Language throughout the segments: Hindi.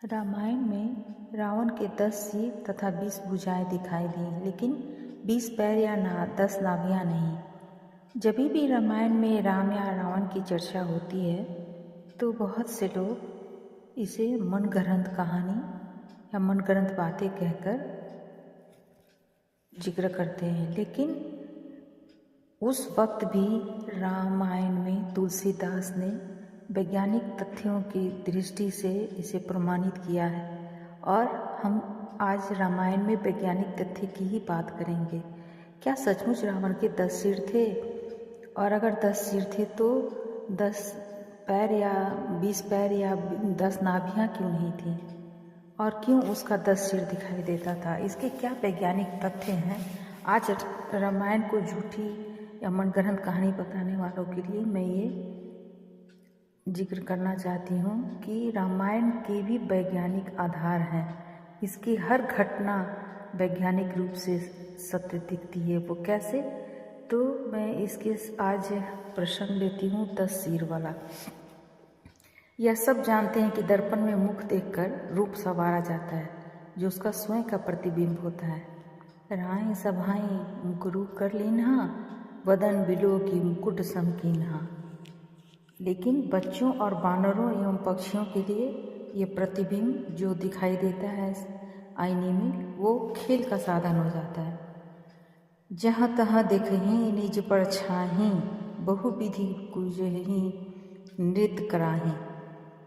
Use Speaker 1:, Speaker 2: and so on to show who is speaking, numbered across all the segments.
Speaker 1: रामायण में रावण के 10 सिर तथा 20 भुजाएं दिखाई दी, लेकिन 20 पैर या 10 नाभियां नहीं। जब भी रामायण में राम या रावण की चर्चा होती है तो बहुत से लोग इसे मनगढ़ंत कहानी या मनगढ़ंत बातें कहकर जिक्र करते हैं, लेकिन उस वक्त भी रामायण में तुलसीदास ने वैज्ञानिक तथ्यों की दृष्टि से इसे प्रमाणित किया है और हम आज रामायण में वैज्ञानिक तथ्य की ही बात करेंगे। क्या सचमुच रावण के 10 सिर थे? और अगर 10 सिर थे तो 10 पैर या 20 पैर या 10 नाभियां क्यों नहीं थी? और क्यों उसका 10 सिर दिखाई देता था? इसके क्या वैज्ञानिक तथ्य हैं? आज रामायण को झूठी या मनगढ़ंत कहानी बताने वालों के लिए मैं ये जिक्र करना चाहती हूँ कि रामायण के भी वैज्ञानिक आधार हैं। इसकी हर घटना वैज्ञानिक रूप से सत्य दिखती है। वो कैसे? तो मैं इसके आज प्रसंग लेती हूँ 10 सिर वाला। यह सब जानते हैं कि दर्पण में मुख देखकर रूप संवारा जाता है, जो उसका स्वयं का प्रतिबिंब होता है। राय सभाएं मुकरू कर लीन्हा, वदन बिलो की मुकुट समकीन्हा। लेकिन बच्चों और बानरों एवं पक्षियों के लिए ये प्रतिबिंब जो दिखाई देता है आईने में, वो खेल का साधन हो जाता है। जहाँ तहाँ देखहीं निज परछाहीं, बहुविधि कुजहीं नृत्य कराहीं।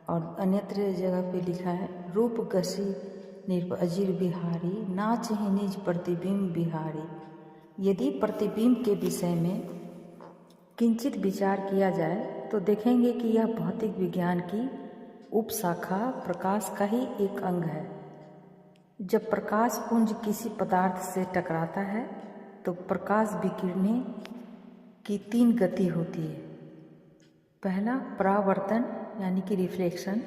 Speaker 1: और अन्यत्र जगह पे लिखा है, रूप गसी निर्प अजीर बिहारी, नाच ही निज प्रतिबिंब बिहारी। यदि प्रतिबिंब के विषय में किंचित विचार किया जाए तो देखेंगे कि यह भौतिक विज्ञान की उपशाखा प्रकाश का ही एक अंग है। जब प्रकाश पुंज किसी पदार्थ से टकराता है तो प्रकाश विकिरने की 3 गति होती है। पहला परावर्तन यानी कि रिफ्लेक्शन,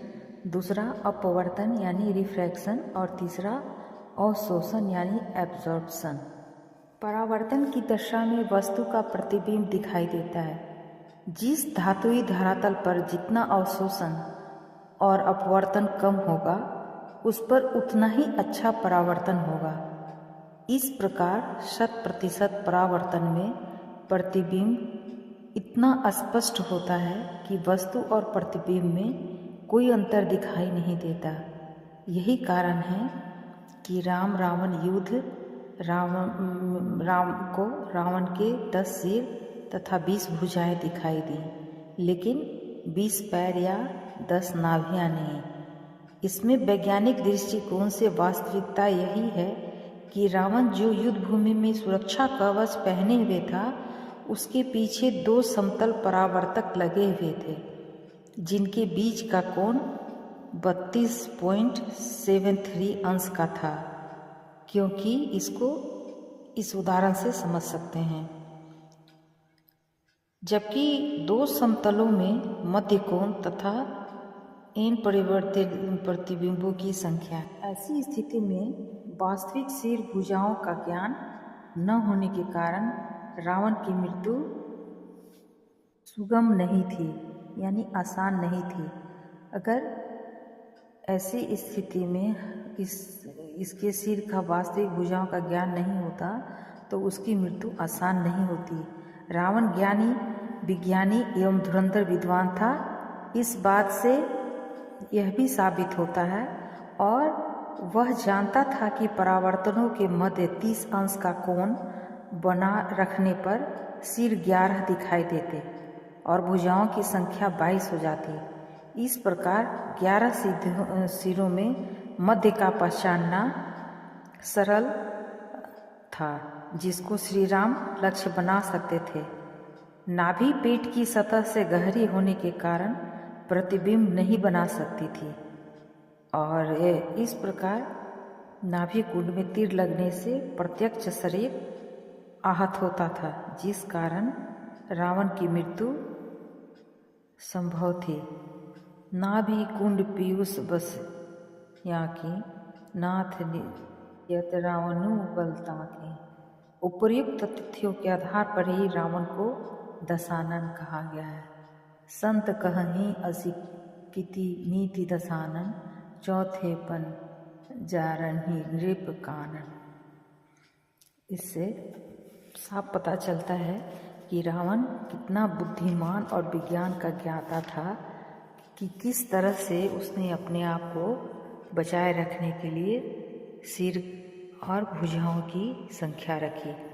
Speaker 1: दूसरा अपवर्तन यानी रिफ्रैक्शन और तीसरा अवशोषण यानी एब्जॉर्प्शन। परावर्तन की दशा में वस्तु का प्रतिबिंब दिखाई देता है। जिस धातुई धरातल पर जितना अवशोषण और अपवर्तन कम होगा, उस पर उतना ही अच्छा परावर्तन होगा। इस प्रकार 100% परावर्तन में प्रतिबिंब इतना स्पष्ट होता है कि वस्तु और प्रतिबिंब में कोई अंतर दिखाई नहीं देता। यही कारण है कि राम रावण युद्ध राम को रावण के 10 सिर तथा 20 भुजाएं दिखाई दी, लेकिन 20 पैर या 10 नाभियां नहीं। इसमें वैज्ञानिक दृष्टिकोण से वास्तविकता यही है कि रावण जो युद्ध भूमि में सुरक्षा कवच पहने हुए था, उसके पीछे 2 समतल परावर्तक लगे हुए थे, जिनके बीच का कोण 32.73 अंश का था। क्योंकि इसको इस उदाहरण से समझ सकते हैं। जबकि 2 समतलों में मध्य कोण तथा इन परिवर्तित प्रतिबिंबों की संख्या, ऐसी स्थिति में वास्तविक सिर भुजाओं का ज्ञान न होने के कारण रावण की मृत्यु सुगम नहीं थी, यानी आसान नहीं थी। अगर ऐसी स्थिति में इसके सिर का वास्तविक भुजाओं का ज्ञान नहीं होता तो उसकी मृत्यु आसान नहीं होती। रावण ज्ञानी, विज्ञानी एवं धुरंधर विद्वान था। इस बात से यह भी साबित होता है, और वह जानता था कि परावर्तनों के मध्य 30 अंश का कोण बना रखने पर सिर 11 दिखाई देते और भुजाओं की संख्या 22 हो जाती। इस प्रकार 11 सिरों में मध्य का पहचानना सरल था, जिसको श्री राम लक्ष्य बना सकते थे। नाभि पेट की सतह से गहरी होने के कारण प्रतिबिंब नहीं बना सकती थी, और इस प्रकार नाभि कुंड में तीर लगने से प्रत्यक्ष शरीर आहत होता था, जिस कारण रावण की मृत्यु संभव थी। नाभि कुंड पीयूष बस याकी, नाथ यत रावणु बलताके। उपर्युक्त तथ्यों के आधार पर ही रावण को दशानन कहा गया है। संत कहहीं असी किति नीति दशानन, चौथेपन जारही नृप कानन। इससे साफ पता चलता है कि रावण कितना बुद्धिमान और विज्ञान का ज्ञाता था, कि किस तरह से उसने अपने आप को बचाए रखने के लिए सिर और भुजाओं की संख्या रखी।